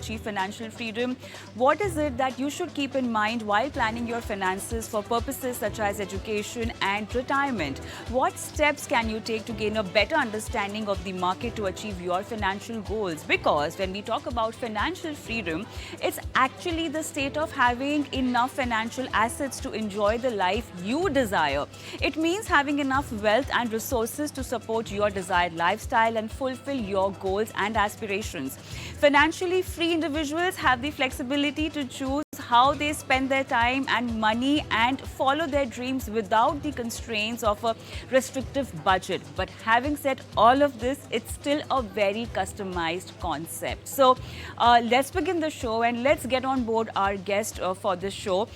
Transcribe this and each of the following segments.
achieve financial freedom? What is it that you should keep in mind while planning your finances for purposes such as education and retirement? What steps can you take to gain a better understanding of the market to achieve your financial goals? Because when we talk about financial freedom, it's actually the state of having enough financial assets to enjoy the life you desire. It means having enough wealth and resources to support your desired lifestyle and fulfill your goals and aspirations. Financially free individuals have the flexibility to choose how they spend their time and money and follow their dreams without the constraints of a restrictive budget. But having said all of this, it's still a very customized concept. So let's begin the show and let's get on board our guest for this show,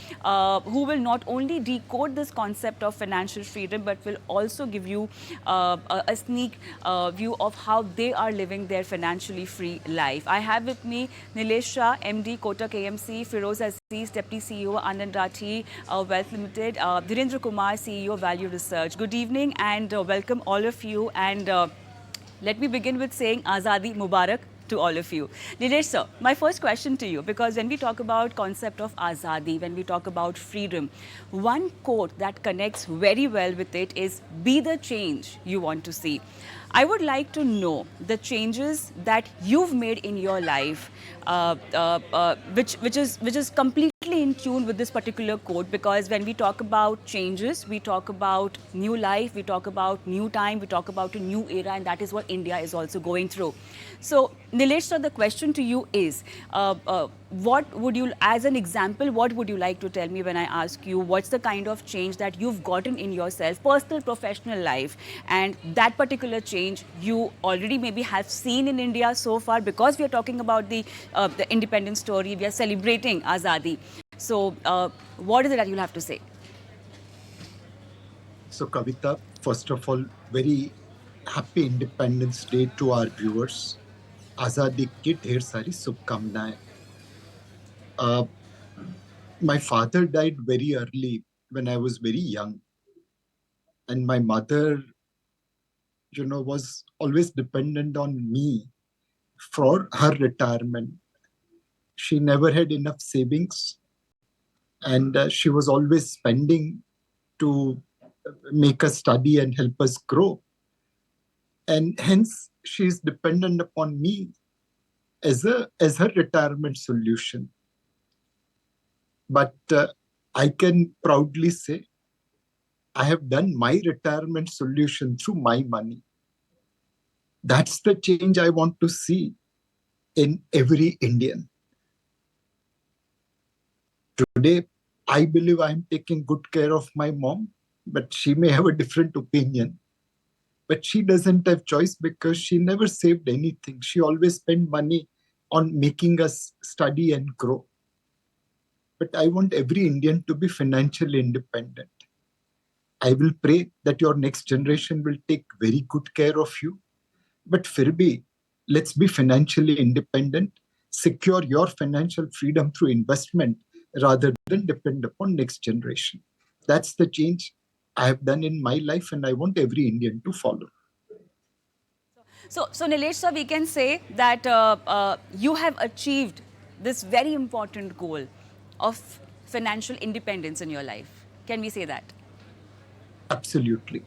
who will not only decode this concept of financial freedom but will also give you a sneak view of how they are living their financially free life. I have with me Nilesh Shah, MD, Kotak AMC, Feroze Azeez, Deputy CEO, Anand, Rathi, Wealth Limited, Dhirendra Kumar, CEO, Value Research. Good evening and welcome all of you. And let me begin with saying Azadi Mubarak to all of you. Nilesh sir, my first question to you, because when we talk about concept of Azadi, when we talk about freedom, one quote that connects very well with it is, be the change you want to see. I would like to know the changes that you've made in your life, which is completely in tune with this particular quote, because when we talk about changes, we talk about new life, we talk about new time, we talk about a new era, and that is what India is also going through. So, Nilesh sir, the question to you is, what would you, as an example, what would you like to tell me when I ask you what's the kind of change that you've gotten in yourself, personal, professional life, and that particular change you already maybe have seen in India so far, because we are talking about the independence story, we are celebrating Azadi. So, what is it that you'll have to say? So, Kavita, first of all, very happy Independence Day to our viewers. Azadi ki dher sari shubhkamnaएं. My father died very early when I was very young, and my mother, was always dependent on me for her retirement. She never had enough savings, and she was always spending to make us study and help us grow. And hence, she is dependent upon me as her retirement solution. But I can proudly say I have done my retirement solution through my money. That's the change I want to see in every Indian. Today, I believe I'm taking good care of my mom, but she may have a different opinion. But she doesn't have choice because she never saved anything. She always spent money on making us study and grow. But I want every Indian to be financially independent. I will pray that your next generation will take very good care of you. But Firbi, let's be financially independent, secure your financial freedom through investment rather than depend upon next generation. That's the change I have done in my life, and I want every Indian to follow. So Nilesh sir, we can say that you have achieved this very important goal of financial independence in your life. Can we say that? Absolutely.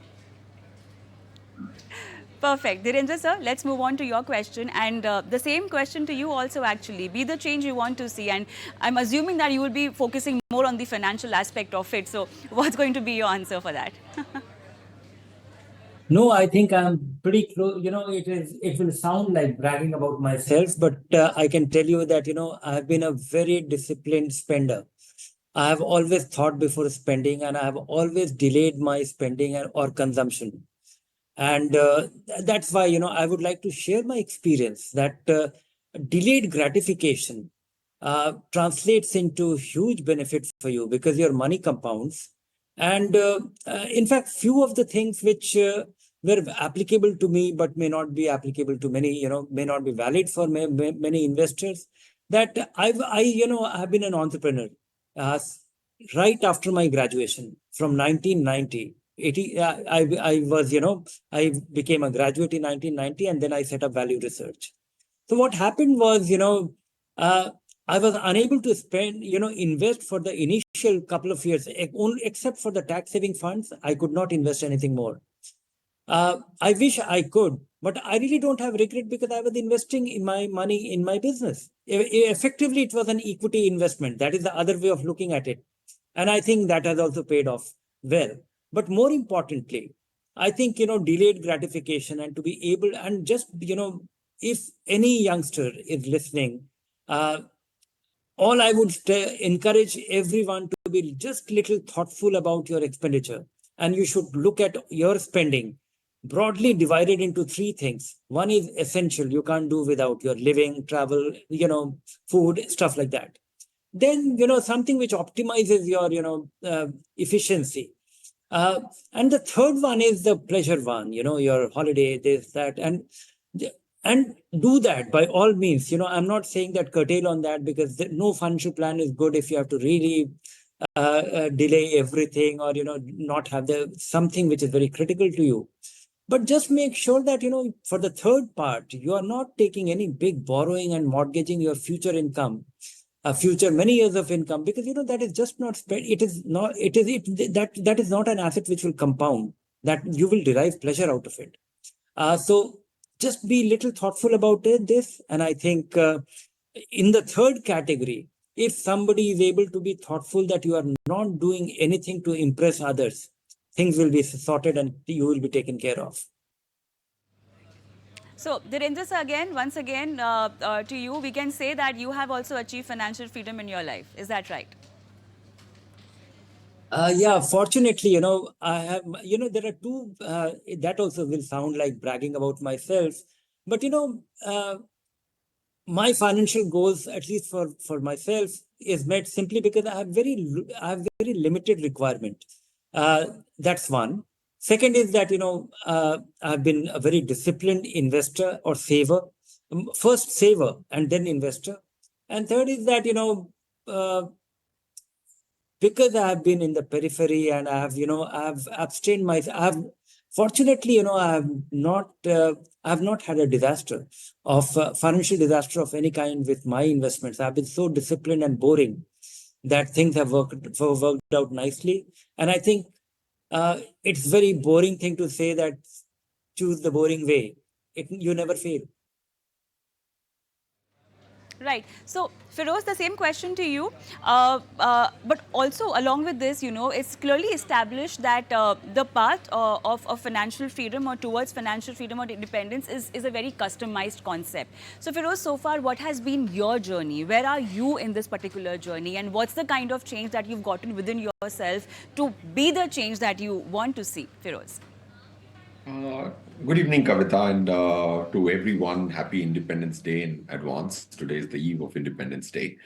Perfect. Dhirendra sir, let's move on to your question. And the same question to you also, actually. Be the change you want to see. And I'm assuming that you will be focusing more on the financial aspect of it. So what's going to be your answer for that? No, I think I'm pretty close. It will sound like bragging about myself, but I can tell you that, I've been a very disciplined spender. I have always thought before spending, and I have always delayed my spending or consumption. And that's why, I would like to share my experience that delayed gratification translates into huge benefit for you because your money compounds. And in fact, few of the things which were applicable to me but may not be applicable to many, may not be valid for many investors. That I've been an entrepreneur right after my graduation from 1990. I became a graduate in 1990, and then I set up Value Research. So what happened was, Uh, I was unable to invest for the initial couple of years, except for the tax saving funds. I could not invest anything more. I wish I could, but I really don't have regret because I was investing in my money in my business. Effectively, it was an equity investment. That is the other way of looking at it. And I think that has also paid off well. But more importantly, I think, delayed gratification and to be able, and just, if any youngster is listening, uh, all I would encourage everyone to be just little thoughtful about your expenditure. And you should look at your spending broadly divided into three things. One is essential, you can't do without your living, travel, food, stuff like that. Then, something which optimizes your, efficiency. Uh, and the third one is the pleasure one, your holiday, this, that, and do that by all means. I'm not saying that curtail on that, because no financial plan is good if you have to really delay everything, or not have the something which is very critical to you. But just make sure that for the third part, you are not taking any big borrowing and mortgaging your future income, a future many years of income, because that is just not spent. It is not. That is not an asset which will compound. That you will derive pleasure out of it. So just be little thoughtful about this. And I think in the third category, if somebody is able to be thoughtful that you are not doing anything to impress others, things will be sorted and you will be taken care of. So, Dhirendra sir, once again, to you, we can say that you have also achieved financial freedom in your life. Is that right? Yeah, fortunately, I have, there are two, that also will sound like bragging about myself, but, my financial goals, at least for myself, is met simply because I have very limited requirement. That's one. Second is that I've been a very disciplined investor or saver. First saver and then investor. And third is that because I have been in the periphery and I've abstained myself. Fortunately, I have not had a disaster of financial disaster of any kind with my investments. I've been so disciplined and boring that things have worked out nicely. And I think it's very boring thing to say that choose the boring way. You never fail. Right. So, Feroze, the same question to you. But also, along with this, it's clearly established that the path of financial freedom or towards financial freedom or independence is a very customized concept. So, Feroze, so far, what has been your journey? Where are you in this particular journey? And what's the kind of change that you've gotten within yourself to be the change that you want to see, Feroze? Uh, Good evening, Kavita, and to everyone, happy Independence Day in advance. Today is the eve of Independence Day.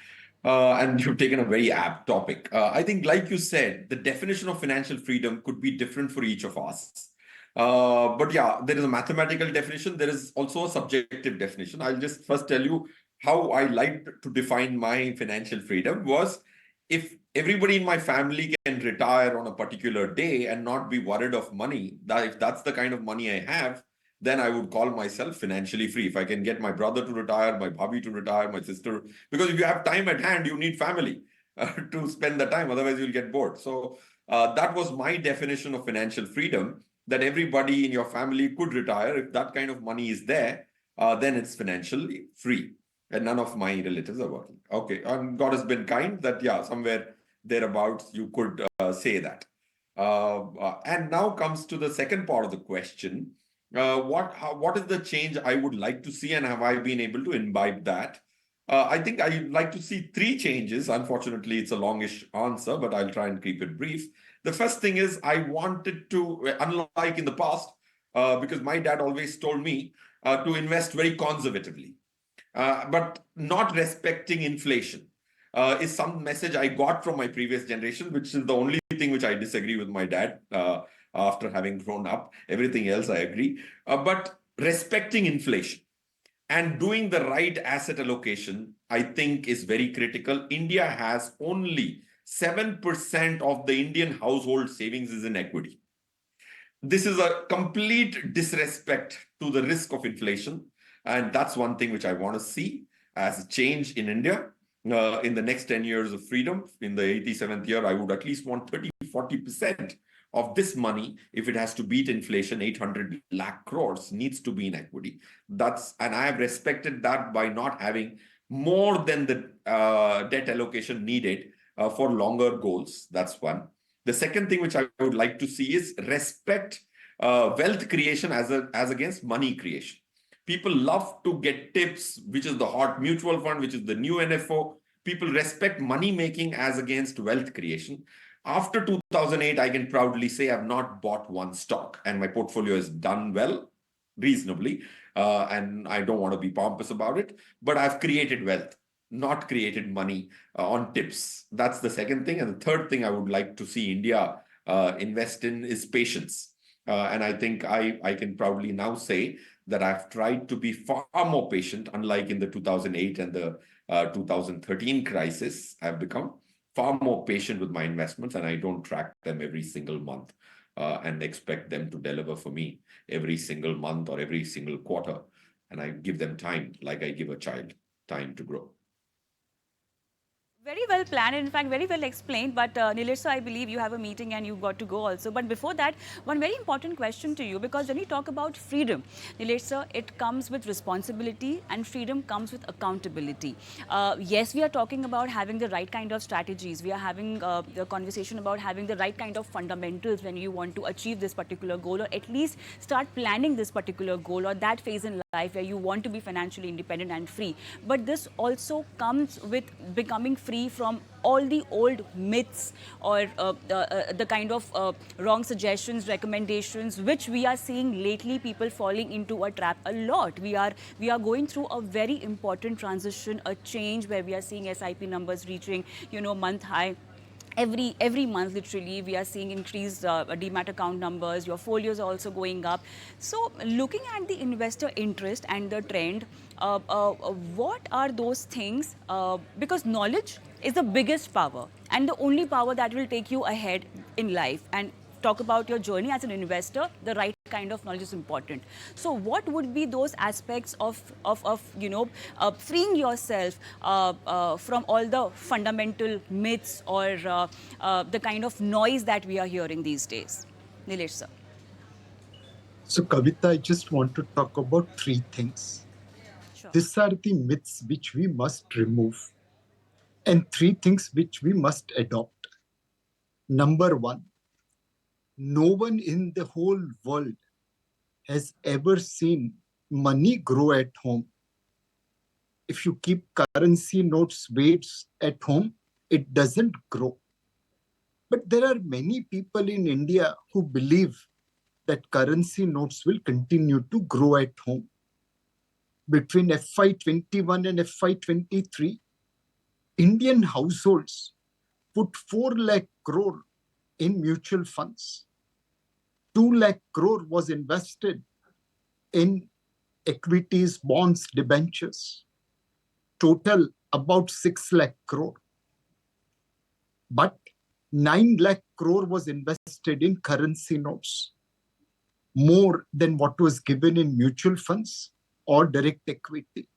And you've taken a very apt topic. I think, like you said, the definition of financial freedom could be different for each of us. But yeah, there is a mathematical definition. There is also a subjective definition. I'll just first tell you how I like to define my financial freedom was if everybody in my family can retire on a particular day and not be worried of money, that if that's the kind of money I have, then I would call myself financially free. If I can get my brother to retire, my bhabhi to retire, my sister, because if you have time at hand, you need family to spend the time. Otherwise, you'll get bored. So that was my definition of financial freedom, that everybody in your family could retire. If that kind of money is there, then it's financially free. And none of my relatives are working. Okay, and God has been kind that, yeah, somewhere thereabouts you could say that. And now comes to the second part of the question. What is the change I would like to see, and have I been able to imbibe that? I think I'd like to see three changes. Unfortunately, it's a longish answer, but I'll try and keep it brief. The first thing is I wanted to, unlike in the past, because my dad always told me to invest very conservatively, but not respecting inflation. Is some message I got from my previous generation, which is the only thing which I disagree with my dad after having grown up. Everything else I agree. But respecting inflation and doing the right asset allocation, I think, is very critical. India has only 7% of the Indian household savings is in equity. This is a complete disrespect to the risk of inflation. And that's one thing which I want to see. as a change in India. In the next 10 years of freedom, in the 87th year, I would at least want 30-40% of this money, if it has to beat inflation, 800 lakh crores needs to be in equity. And I have respected that by not having more than the debt allocation needed for longer goals. That's one. The second thing which I would like to see is respect wealth creation as against money creation. People love to get tips, which is the hot mutual fund, which is the new NFO. People respect money making as against wealth creation. After 2008, I can proudly say I've not bought one stock, and my portfolio has done well, reasonably. And I don't want to be pompous about it, but I've created wealth, not created money on tips. That's the second thing. And the third thing I would like to see India invest in is patience. And I think I can proudly now say that I've tried to be far more patient, unlike in the 2008 and the 2013 crisis. I've become far more patient with my investments, and I don't track them every single month and expect them to deliver for me every single month or every single quarter. And I give them time, like I give a child time to grow. Very well planned, in fact, very well explained. But Nilesh, I believe you have a meeting and you've got to go also. But before that, one very important question to you, because when you talk about freedom, Nilesh sir, it comes with responsibility and freedom comes with accountability. Yes, we are talking about having the right kind of strategies. We are having the conversation about having the right kind of fundamentals when you want to achieve this particular goal, or at least start planning this particular goal or that phase in life where you want to be financially independent and free. But this also comes with becoming free from all the old myths or the kind of wrong suggestions, recommendations, which we are seeing lately, people falling into a trap a lot. We are going through a very important transition, a change where we are seeing SIP numbers reaching, month high. Every month, literally, we are seeing increased demat account numbers. Your folios are also going up. So looking at the investor interest and the trend, what are those things? Because knowledge is the biggest power and the only power that will take you ahead in life. And talk about your journey as an investor, the right kind of knowledge is important. So what would be those aspects of freeing yourself from all the fundamental myths or the kind of noise that we are hearing these days? Nilesh sir. So Kavita, I just want to talk about three things. Sure. These are the myths which we must remove, and three things which we must adopt. Number one, no one in the whole world has ever seen money grow at home. If you keep currency notes weights at home, it doesn't grow. But there are many people in India who believe that currency notes will continue to grow at home. Between FY21 and FY23, Indian households put 4 lakh crore in mutual funds. 2 lakh crore was invested in equities, bonds, debentures. Total about 6 lakh crore. But 9 lakh crore was invested in currency notes, more than what was given in mutual funds or direct equity.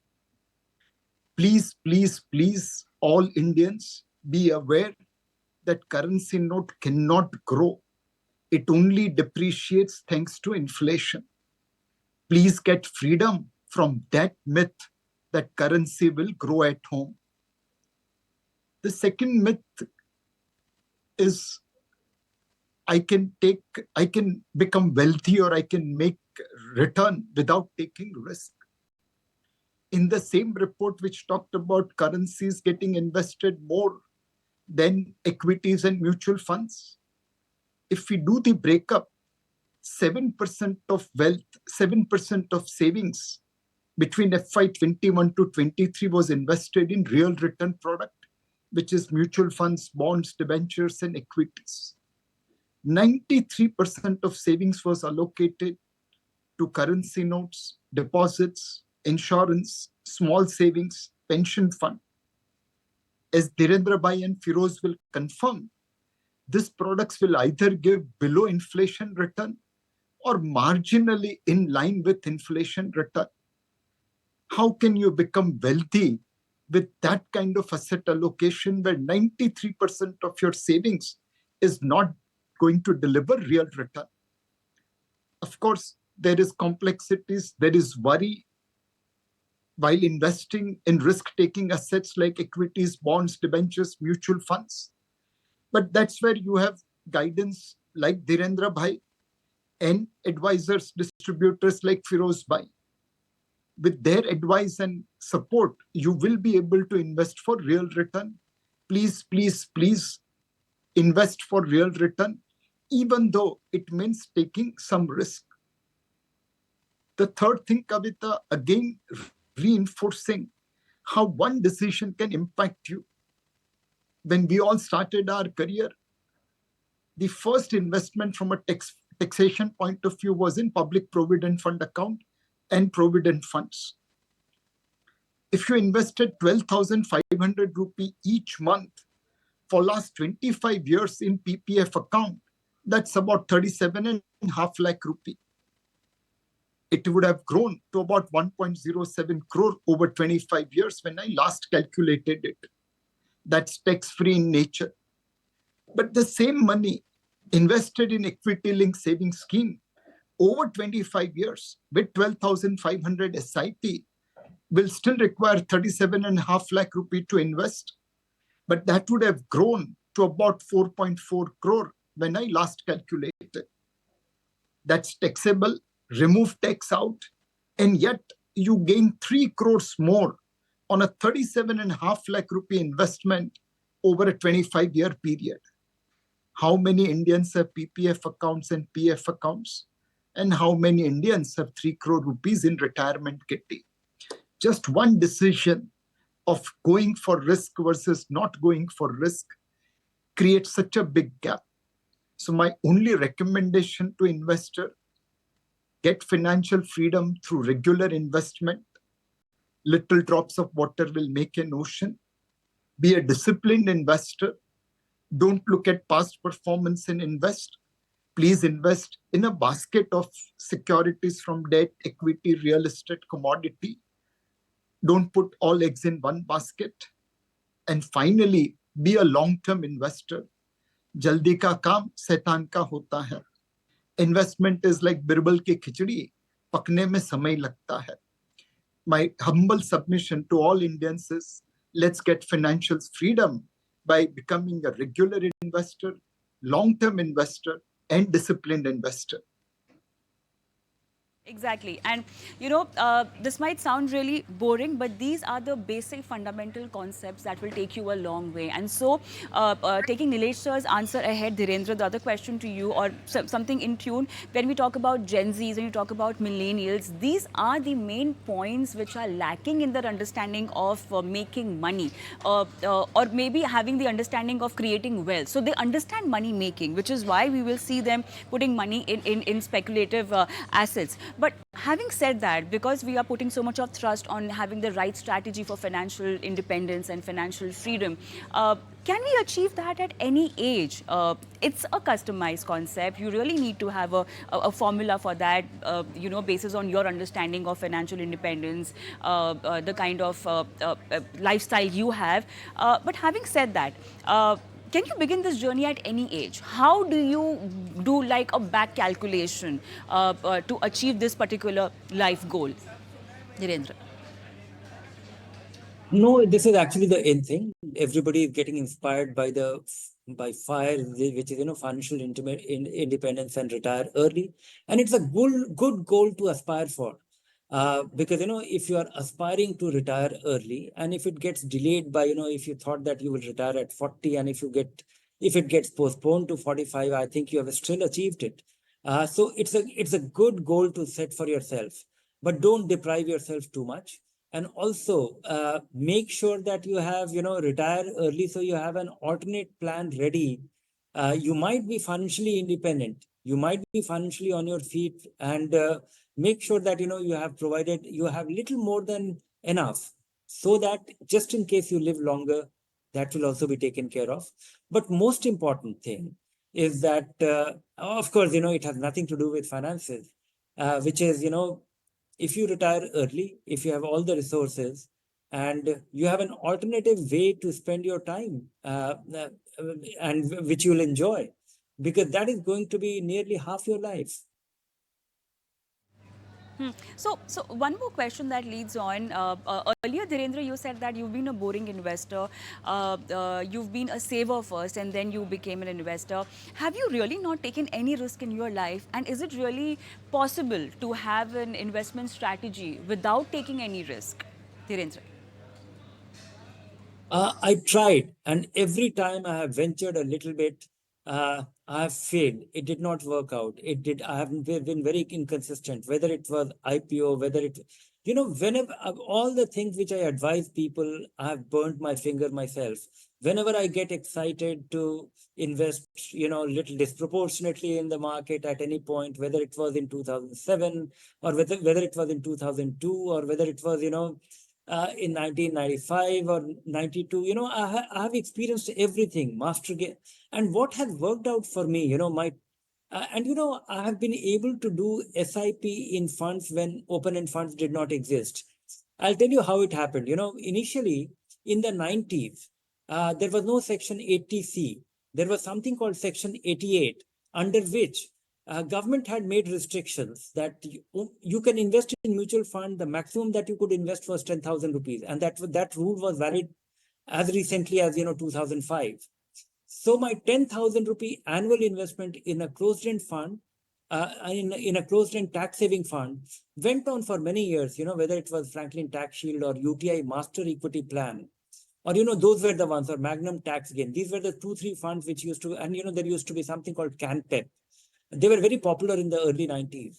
Please, please, please, all Indians, be aware that currency note cannot grow. It only depreciates thanks to inflation. Please get freedom from that myth that currency will grow at home. The second myth is I can become wealthy or I can make return without taking risk. In the same report which talked about currencies getting invested more than equities and mutual funds, if we do the breakup, 7% of wealth, 7% of savings between FY21 to 23 was invested in real return product, which is mutual funds, bonds, debentures, and equities. 93% of savings was allocated to currency notes, deposits, insurance, small savings, pension fund. As Dhirendra Bhai and Feroze will confirm, these products will either give below inflation return or marginally in line with inflation return. How can you become wealthy with that kind of asset allocation where 93% of your savings is not going to deliver real return. Of course, there is complexities, there is worry while investing in risk-taking assets like equities, bonds, debentures, mutual funds. But that's where you have guidance like Dhirendra Bhai and advisors, distributors like Feroze Bhai. With their advice and support, you will be able to invest for real return. Please, please, please invest for real return, even though it means taking some risk. The third thing, Kavita, again reinforcing how one decision can impact you. When we all started our career, the first investment from a taxation point of view was in public provident fund account and provident funds. If you invested 12,500 rupee each month for last 25 years in PPF account, that's about 37.5 lakh rupee. It would have grown to about 1.07 crore over 25 years when I last calculated it. That's tax-free in nature. But the same money invested in equity-linked savings scheme over 25 years with 12,500 SIP will still require 37.5 lakh rupee to invest. But that would have grown to about 4.4 crore when I last calculated. That's taxable, remove tax out, and yet you gain 3 crores more on a 37.5 lakh rupee investment over a 25-year period. How many Indians have PPF accounts and PF accounts? And how many Indians have 3 crore rupees in retirement kitty? Just one decision of going for risk versus not going for risk creates such a big gap. So my only recommendation to investor, get financial freedom through regular investment. Little drops of water will make an ocean. Be a disciplined investor. Don't look at past performance and invest. Please invest in a basket of securities from debt, equity, real estate, commodity. Don't put all eggs in one basket. And finally, be a long-term investor. Jaldi ka kaam, saitan ka hota hai. Investment is like birbal ki khichdi, pakne mein samay lagta hai. My humble submission to all Indians is, let's get financial freedom by becoming a regular investor, long-term investor, and disciplined investor. Exactly. And, this might sound really boring, but these are the basic fundamental concepts that will take you a long way. And so, taking Nilesh sir's answer ahead, Dhirendra, the other question to you, or something in tune, when we talk about Gen Zs, when you talk about millennials, these are the main points which are lacking in their understanding of making money, or maybe having the understanding of creating wealth. So they understand money making, which is why we will see them putting money in speculative assets. But having said that, because we are putting so much of thrust on having the right strategy for financial independence and financial freedom, can we achieve that at any age? It's a customized concept. You really need to have a formula for that, basis on your understanding of financial independence, the kind of lifestyle you have. But having said that, can you begin this journey at any age? How do you do like a back calculation to achieve this particular life goal? Dhirendra. No, this is actually the end thing. Everybody is getting inspired by FIRE, which is financial independence and retire early, and it's a good goal to aspire for. Because if you are aspiring to retire early, and if it gets delayed by if you thought that you will retire at 40, and if it gets postponed to 45, I think you have still achieved it. So it's a good goal to set for yourself, but don't deprive yourself too much. And also make sure that you have retire early, so you have an alternate plan ready. You might be financially independent, you might be financially on your feet, and make sure that you have little more than enough, so that just in case you live longer, that will also be taken care of. But most important thing is that of course it has nothing to do with finances, which is if you retire early, if you have all the resources, and you have an alternative way to spend your time, and which you'll enjoy, because that is going to be nearly half your life. So one more question that leads on. Earlier, Dhirendra, you said that you've been a boring investor. You've been a saver first, and then you became an investor. Have you really not taken any risk in your life? And is it really possible to have an investment strategy without taking any risk, Dhirendra? I tried, and every time I have ventured a little bit, I have failed. It did not work out. It did. I have been very inconsistent. Whether it was IPO, whether it, whenever all the things which I advise people, I have burnt my finger myself. Whenever I get excited to invest, little disproportionately in the market at any point, whether it was in 2007 or whether it was in 2002 or whether it was, in 1995 or 92, I have experienced everything, master game. And what has worked out for me, I have been able to do SIP in funds when open-end funds did not exist. I'll tell you how it happened. Initially in the 90s, there was no Section 80C. There was something called Section 88, under which government had made restrictions that you can invest in mutual fund. The maximum that you could invest was 10,000 rupees, and that rule was valid as recently as 2005. So my 10,000 rupee annual investment in a closed-end fund, in a closed-end tax-saving fund, went on for many years. Whether it was Franklin Tax Shield or UTI Master Equity Plan, or those were the ones, or Magnum Tax Gain. These were the 2-3 funds which used to, and there used to be something called CanPep. They were very popular in the early 90s.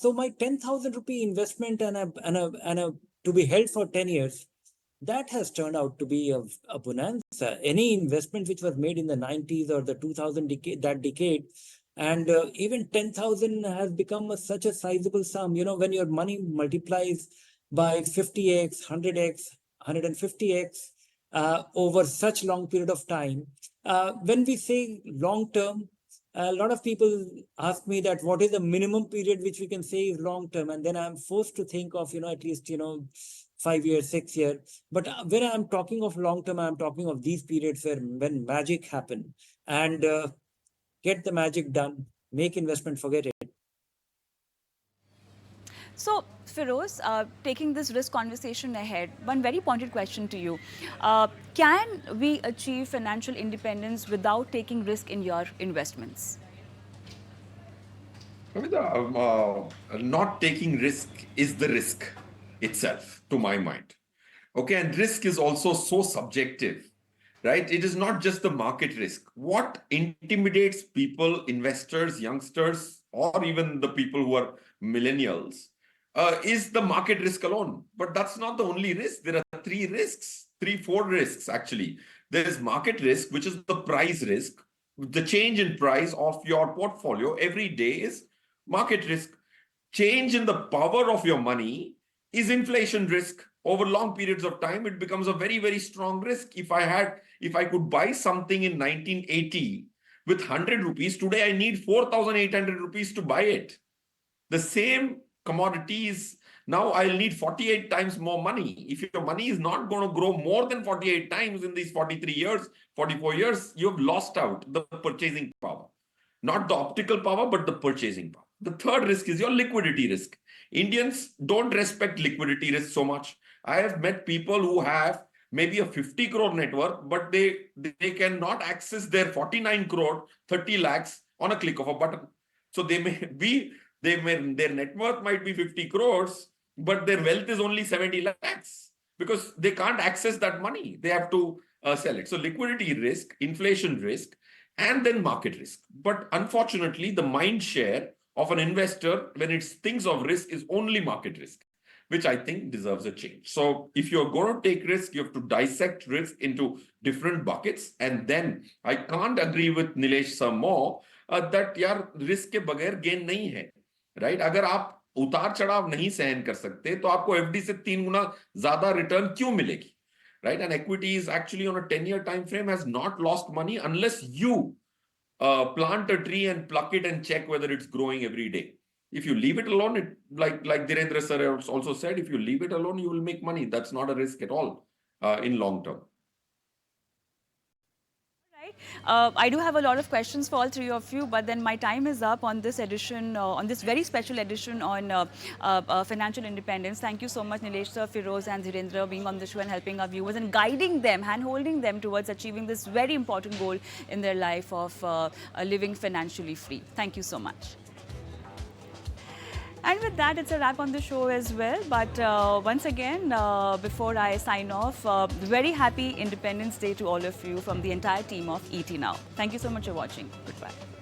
So my 10,000 rupee investment and a to be held for 10 years, that has turned out to be a bonanza. Any investment which was made in the 90s or the 2000 decade, and even 10,000 has become such a sizable sum. When your money multiplies by 50x, 100x, 150x over such long period of time. When we say long term, a lot of people ask me that what is the minimum period which we can say is long term, and then I'm forced to think of at least 5 years, 6 years. But when I'm talking of long term, I'm talking of these periods when magic happen, and get the magic done, make investment, forget it. So, Feroze, taking this risk conversation ahead, one very pointed question to you. Can we achieve financial independence without taking risk in your investments? Not taking risk is the risk itself, to my mind. Okay, and risk is also so subjective, right? It is not just the market risk. What intimidates people, investors, youngsters, or even the people who are millennials, is the market risk alone. But that's not the only risk. There are four risks actually. There is market risk, which is the price risk. The change in price of your portfolio every day is market risk. Change in the power of your money is inflation risk. Over long periods of time, it becomes a very, very strong risk. If I could buy something in 1980 with 100 rupees, today I need 4,800 rupees to buy it. The same commodities, now I'll need 48 times more money. If your money is not going to grow more than 48 times in these 43 years, 44 years, you've lost out the purchasing power. Not the optical power, but the purchasing power. The third risk is your liquidity risk. Indians don't respect liquidity risk so much. I have met people who have maybe a 50 crore net worth, but they cannot access their 49 crore, 30 lakhs on a click of a button. So their net worth might be 50 crores, but their wealth is only 70 lakhs because they can't access that money. They have to sell it. So liquidity risk, inflation risk, and then market risk. But unfortunately, the mind share of an investor when it thinks of risk is only market risk, which I think deserves a change. So if you're going to take risk, you have to dissect risk into different buckets. And then I can't agree with Nilesh some more that yaar risk के बगैर gain नहीं है, right? अगर आप उतार चढ़ाव नहीं सहन कर सकते तो आपको एफडी से 3 गुना ज्यादा रिटर्न क्यों मिलेगी, right? And equity is actually on a 10-year time frame has not lost money unless you plant a tree and pluck it and check whether it's growing every day. If you leave it alone, it like Dhirendra sir also said, if you leave it alone, you will make money. That's not a risk at all in long term. Right. I do have a lot of questions for all three of you, but then my time is up on this edition, on this very special edition on financial independence. Thank you so much, Nilesh sir, Feroze and Dhirendra, being on the show and helping our viewers and guiding them, hand-holding them towards achieving this very important goal in their life of living financially free. Thank you so much. And with that, it's a wrap on the show as well. But once again, before I sign off, very happy Independence Day to all of you from the entire team of ET Now. Thank you so much for watching. Goodbye.